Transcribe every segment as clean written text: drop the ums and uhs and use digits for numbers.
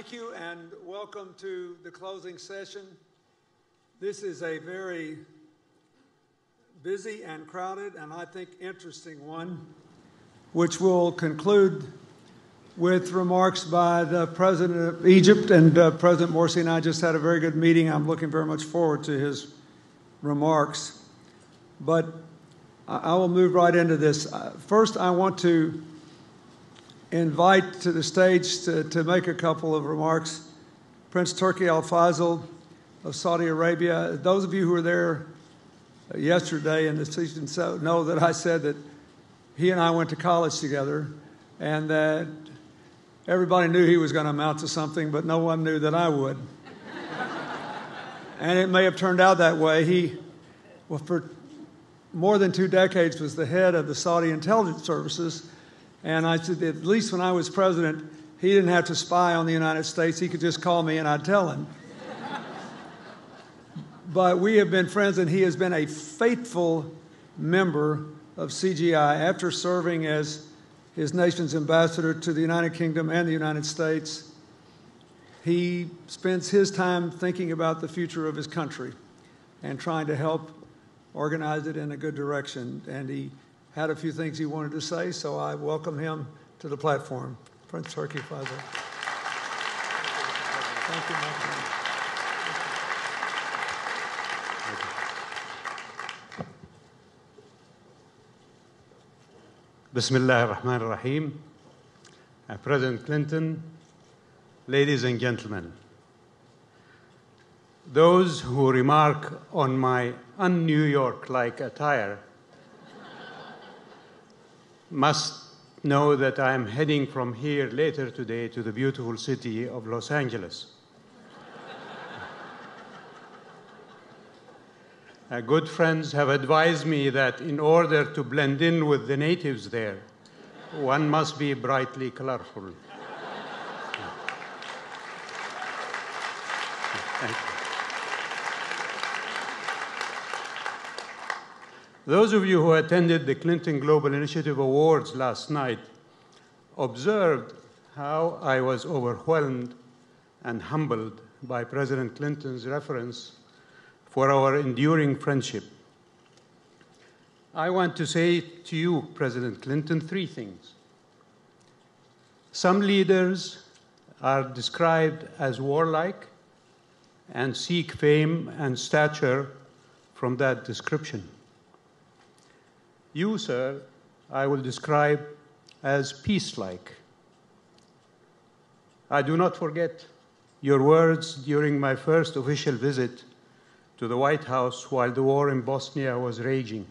Thank you and welcome to the closing session. This is a very busy and crowded and I think interesting one, which will conclude with remarks by the President of Egypt, and President Morsi and I just had a very good meeting. I'm looking very much forward to his remarks. But I will move right into this. First, I want to invite to the stage to make a couple of remarks Prince Turki Al Faisal of Saudi Arabia. Those of you who were there yesterday in the session know that I said that he and I went to college together and that everybody knew he was going to amount to something, but no one knew that I would. And it may have turned out that way. He, for more than 2 decades, was the head of the Saudi intelligence services. And I said, at least when I was president, he didn't have to spy on the United States. He could just call me and I'd tell him. But we have been friends, and he has been a faithful member of CGI after serving as his nation's ambassador to the United Kingdom and the United States. He spends his time thinking about the future of his country and trying to help organize it in a good direction. And he had a few things he wanted to say, so I welcome him to the platform. Prince Turki Faisal. Thank you, my friend. Bismillah ar-Rahman ar-Rahim. President Clinton, ladies and gentlemen, those who remark on my un-New York-like attire must know that I am heading from here later today to the beautiful city of Los Angeles. Good friends have advised me that in order to blend in with the natives there, one must be brightly colorful. Thank you. Those of you who attended the Clinton Global Initiative Awards last night observed how I was overwhelmed and humbled by President Clinton's reference for our enduring friendship. I want to say to you, President Clinton, 3 things. Some leaders are described as warlike and seek fame and stature from that description. You, sir, I will describe as peace-like. I do not forget your words during my first official visit to the White House while the war in Bosnia was raging,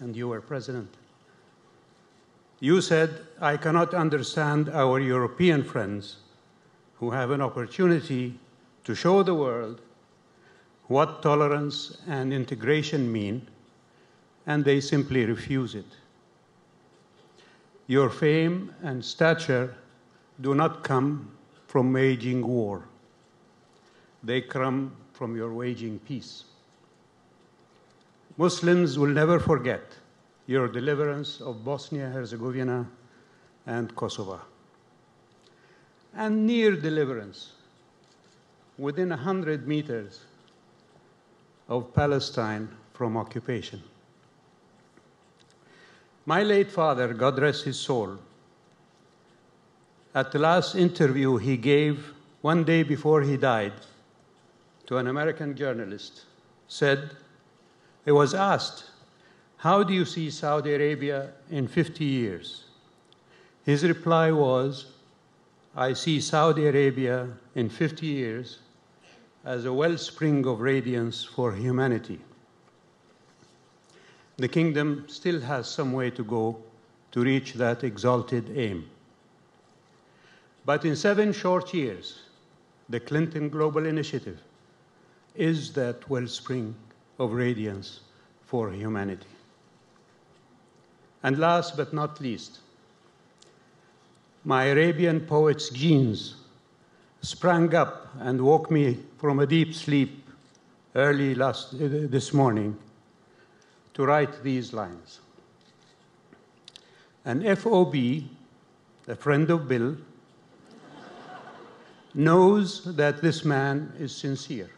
and you were president. You said, I cannot understand our European friends who have an opportunity to show the world what tolerance and integration mean, and they simply refuse it. Your fame and stature do not come from waging war. They come from your waging peace. Muslims will never forget your deliverance of Bosnia-Herzegovina and Kosovo, and near deliverance within 100 meters of Palestine from occupation. My late father, God rest his soul, at the last interview he gave 1 day before he died to an American journalist, said, he was asked, how do you see Saudi Arabia in 50 years? His reply was, I see Saudi Arabia in 50 years as a wellspring of radiance for humanity. The kingdom still has some way to go to reach that exalted aim. But in 7 short years, the Clinton Global Initiative is that wellspring of radiance for humanity. And last but not least, my Arabian poet's genes sprang up and woke me from a deep sleep early this morning to write these lines. An FOB, a friend of Bill, knows that this man is sincere,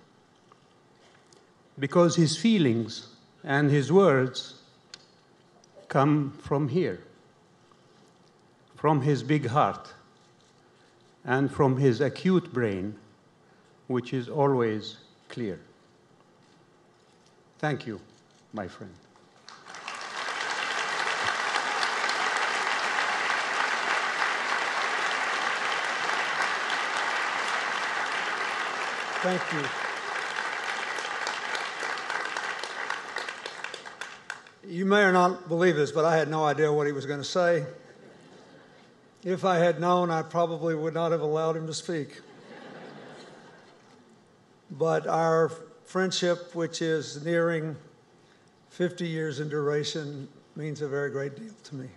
because his feelings and his words come from here, from his big heart, and from his acute brain, which is always clear. Thank you, my friend. Thank you. You may or not believe this, but I had no idea what he was going to say. If I had known, I probably would not have allowed him to speak. But our friendship, which is nearing 50 years in duration, means a very great deal to me.